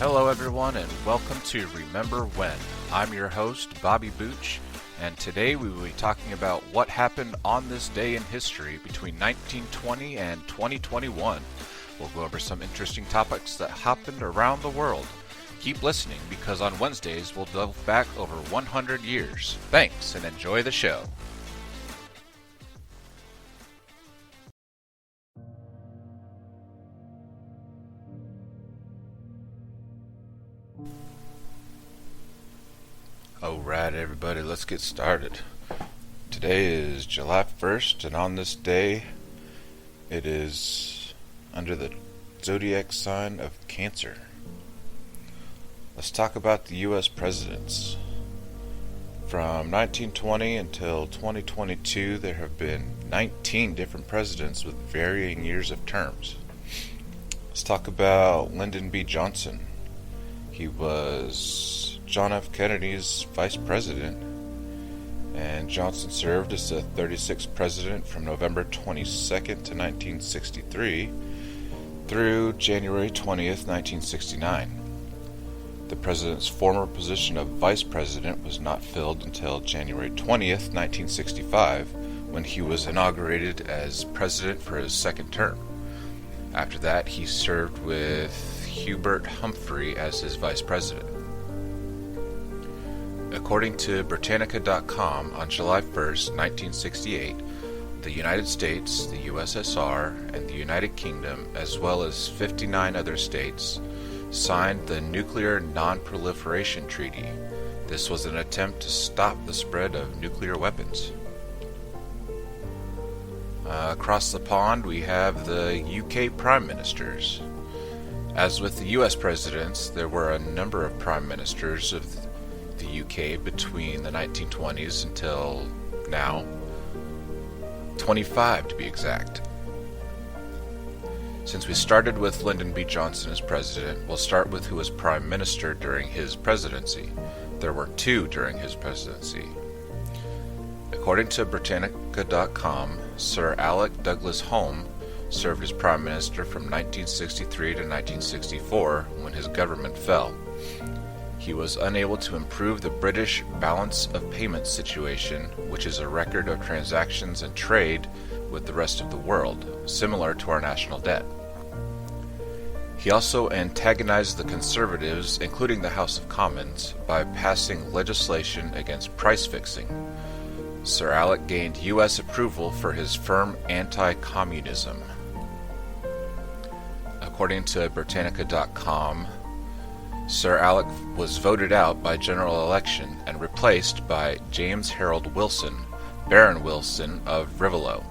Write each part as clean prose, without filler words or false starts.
Hello everyone and welcome to Remember When. I'm your host, Bobby Booch, and today we will be talking about what happened on this day in history between 1920 and 2021. We'll go over some interesting topics that happened around the world. Keep listening because on Wednesdays we'll delve back over 100 years. Thanks and enjoy the show. Alright everybody, let's get started. Today is July 1st, and on this day it is under the zodiac sign of Cancer. Let's talk about the U.S. presidents. From 1920 until 2022, there have been 19 different presidents with varying years of terms. Let's talk about Lyndon B. Johnson. He was John F. Kennedy's vice president, and Johnson served as the 36th president from November 22nd to 1963 through January 20th, 1969. The president's former position of vice president was not filled until January 20th, 1965, when he was inaugurated as president for his second term. After that, he served with Hubert Humphrey as his vice president. According to Britannica.com, on July 1st, 1968, the United States, the USSR, and the United Kingdom, as well as 59 other states, signed the Nuclear Non-Proliferation Treaty. This was an attempt to stop the spread of nuclear weapons. Across the pond, we have the UK Prime Ministers. As with the US presidents, there were a number of Prime Ministers of the UK between the 1920s until now. 25 to be exact. Since we started with Lyndon B. Johnson as president, we'll start with who was prime minister during his presidency. There were two during his presidency. According to Britannica.com, Sir Alec Douglas Home served as prime minister from 1963 to 1964 when his government fell. He was unable to improve the British balance of payments situation, which is a record of transactions and trade with the rest of the world, similar to our national debt. He also antagonized the Conservatives, including the House of Commons, by passing legislation against price fixing. Sir Alec gained U.S. approval for his firm anti-communism. According to Britannica.com, Sir Alec was voted out by general election and replaced by James Harold Wilson, Baron Wilson of Rivolo,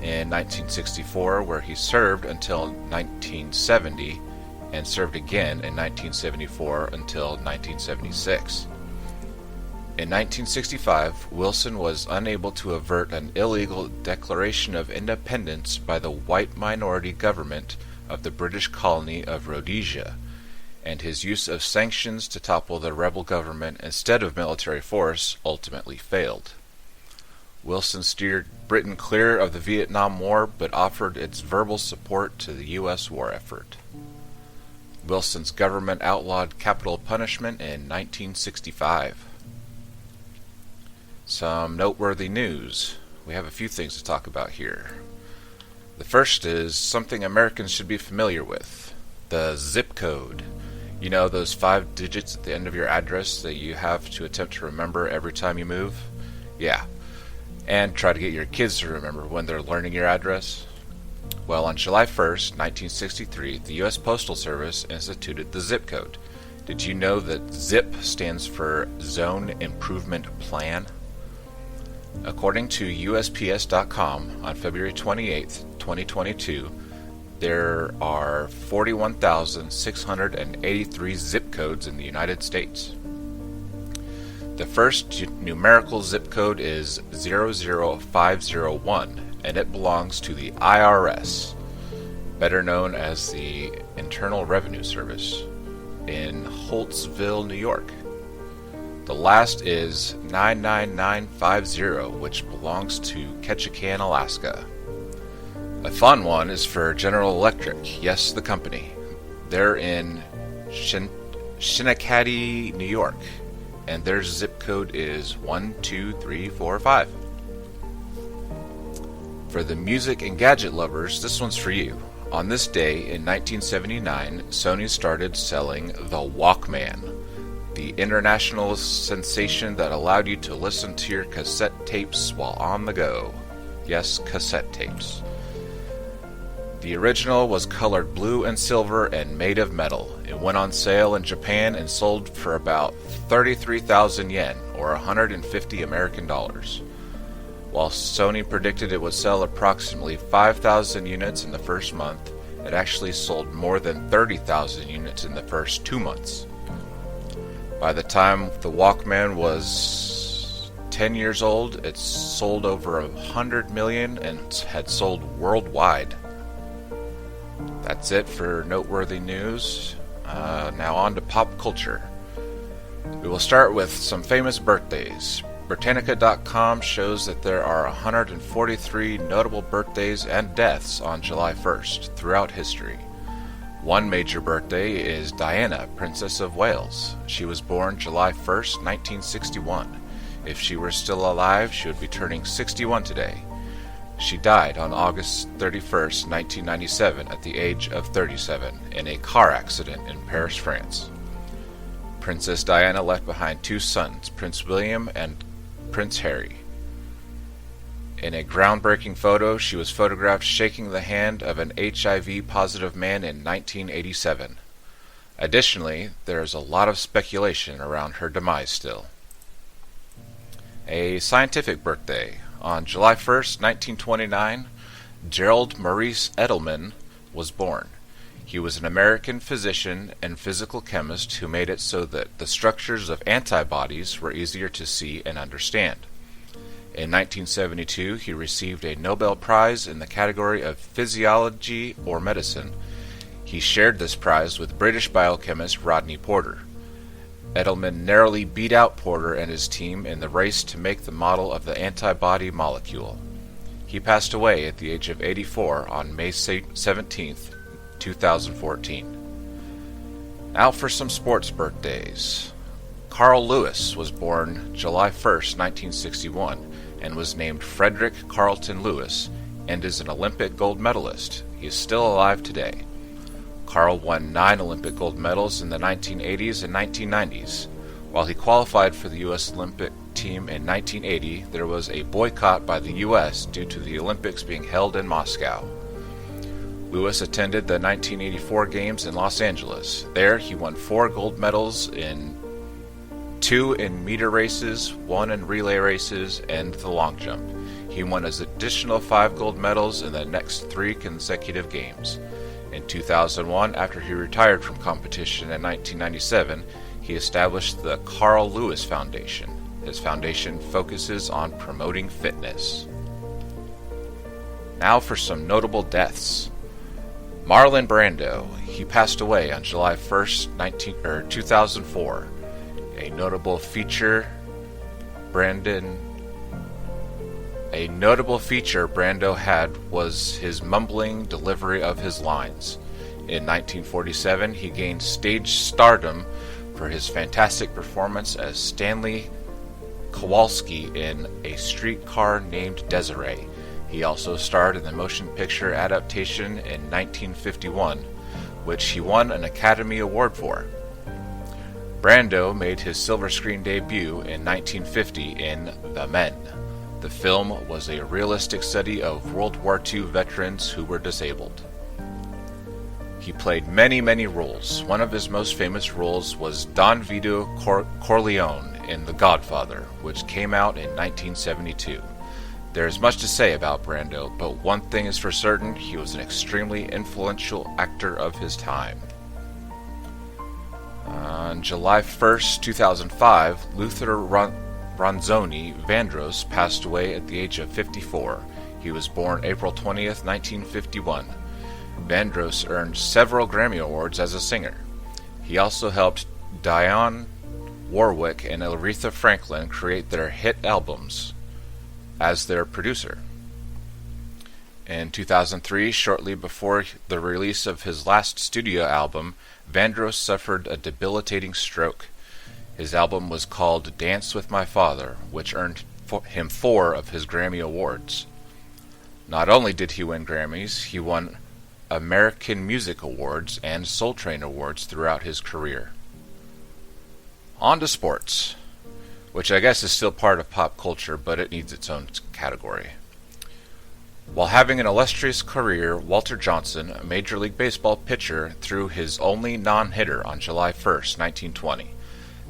in 1964, where he served until 1970 and served again in 1974 until 1976. In 1965, Wilson was unable to avert an illegal declaration of independence by the white minority government of the British colony of Rhodesia, and his use of sanctions to topple the rebel government instead of military force ultimately failed. Wilson steered Britain clear of the Vietnam War, but offered its verbal support to the U.S. war effort. Wilson's government outlawed capital punishment in 1965. Some noteworthy news. We have a few things to talk about here. The first is something Americans should be familiar with: the zip code. You know, those 5 digits at the end of your address that you have to attempt to remember every time you move? Yeah. And try to get your kids to remember when they're learning your address? Well, on July 1st, 1963, the U.S. Postal Service instituted the zip code. Did you know that ZIP stands for Zone Improvement Plan? According to USPS.com, on February 28th, 2022, there are 41,683 zip codes in the United States. The first numerical zip code is 00501, and it belongs to the IRS, better known as the Internal Revenue Service, in Holtzville, New York. The last is 99950, which belongs to Ketchikan, Alaska. A fun one is for General Electric, yes, the company. They're in Shinnecock, New York, and their zip code is 12345. For the music and gadget lovers, this one's for you. On this day in 1979, Sony started selling the Walkman, the international sensation that allowed you to listen to your cassette tapes while on the go. Yes, cassette tapes. The original was colored blue and silver and made of metal. It went on sale in Japan and sold for about 33,000 yen, or 150 American dollars. While Sony predicted it would sell approximately 5,000 units in the first month, it actually sold more than 30,000 units in the first 2 months. By the time the Walkman was 10 years old, it sold over 100 million and had sold worldwide. That's it for noteworthy news. Now on to pop culture. We will start with some famous birthdays. Britannica.com shows that there are 143 notable birthdays and deaths on July 1st throughout history. One major birthday is Diana, Princess of Wales. She was born July 1st, 1961. If she were still alive, she would be turning 61 today. She died on August 31st, 1997 at the age of 37 in a car accident in Paris, France. Princess Diana left behind 2 sons, Prince William and Prince Harry. In a groundbreaking photo, she was photographed shaking the hand of an HIV-positive man in 1987. Additionally, there is a lot of speculation around her demise still. A scientific birthday. On July 1st, 1929, Gerald Maurice Edelman was born. He was an American physician and physical chemist who made it so that the structures of antibodies were easier to see and understand. In 1972, he received a Nobel Prize in the category of physiology or medicine. He shared this prize with British biochemist Rodney Porter. Edelman narrowly beat out Porter and his team in the race to make the model of the antibody molecule. He passed away at the age of 84 on May 17, 2014. Now for some sports birthdays. Carl Lewis was born July 1st, 1961, and was named Frederick Carlton Lewis, and is an Olympic gold medalist. He is still alive today. Carl won 9 Olympic gold medals in the 1980s and 1990s. While he qualified for the U.S. Olympic team in 1980, there was a boycott by the U.S. due to the Olympics being held in Moscow. Lewis attended the 1984 Games in Los Angeles. There, he won 4 gold medals, 2 in meter races, 1 in relay races, and the long jump. He won an additional 5 gold medals in the next 3 consecutive games. In 2001, after he retired from competition in 1997, he established the Carl Lewis Foundation. His foundation focuses on promoting fitness. Now for some notable deaths. Marlon Brando. He passed away on July 1st, 2004. A notable feature Brando had was his mumbling delivery of his lines. In 1947, he gained stage stardom for his fantastic performance as Stanley Kowalski in A Streetcar Named Desiree. He also starred in the motion picture adaptation in 1951, which he won an Academy Award for. Brando made his silver screen debut in 1950 in The Men. The film was a realistic study of World War II veterans who were disabled. He played many roles. One of his most famous roles was Don Vito Corleone in The Godfather, which came out in 1972. There is much to say about Brando, but one thing is for certain, he was an extremely influential actor of his time. On July 1st, 2005, Luther Ronzoni Vandross passed away at the age of 54. He was born April 20th, 1951. Vandross earned several Grammy Awards as a singer. He also helped Dionne Warwick and Aretha Franklin create their hit albums as their producer. In 2003, shortly before the release of his last studio album, Vandross suffered a debilitating stroke. His album was called Dance with My Father, which earned him 4 of his Grammy Awards. Not only did he win Grammys, he won American Music Awards and Soul Train Awards throughout his career. On to sports, which I guess is still part of pop culture, but it needs its own category. While having an illustrious career, Walter Johnson, a Major League Baseball pitcher, threw his only non-hitter on July 1st, 1920.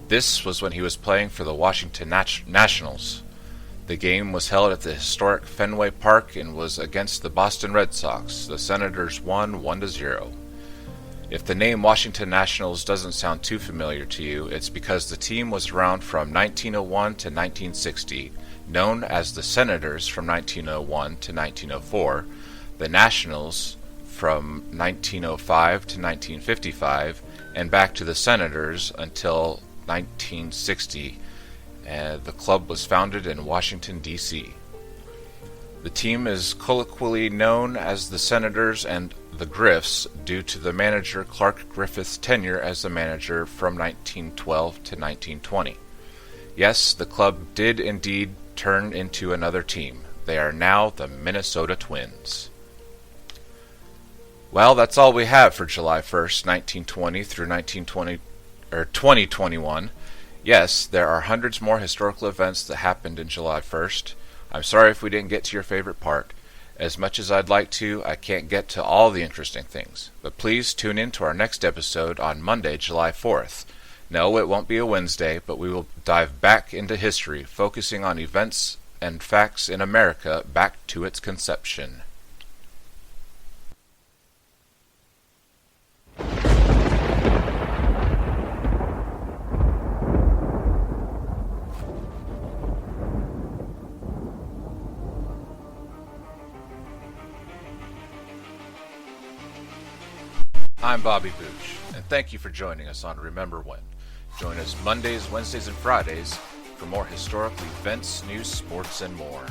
This was when he was playing for the Washington Nationals. The game was held at the historic Fenway Park and was against the Boston Red Sox. The Senators won 1-0. If the name Washington Nationals doesn't sound too familiar to you, it's because the team was around from 1901 to 1960, known as the Senators from 1901 to 1904, the Nationals from 1905 to 1955, and back to the Senators until 1960. The club was founded in Washington, D.C. The team is colloquially known as the Senators and the Griffs due to the manager Clark Griffith's tenure as the manager from 1912 to 1920. Yes, the club did indeed turn into another team. They are now the Minnesota Twins. Well, that's all we have for July 1st, 1920 through 2021. Yes, there are hundreds more historical events that happened in July 1st. I'm sorry if we didn't get to your favorite part. As much as I'd like to, I can't get to all the interesting things. But please tune in to our next episode on Monday, July 4th. No, it won't be a Wednesday, but we will dive back into history, focusing on events and facts in America back to its conception. I'm Bobby Booch, and thank you for joining us on Remember When. Join us Mondays, Wednesdays, and Fridays for more historical events, news, sports, and more.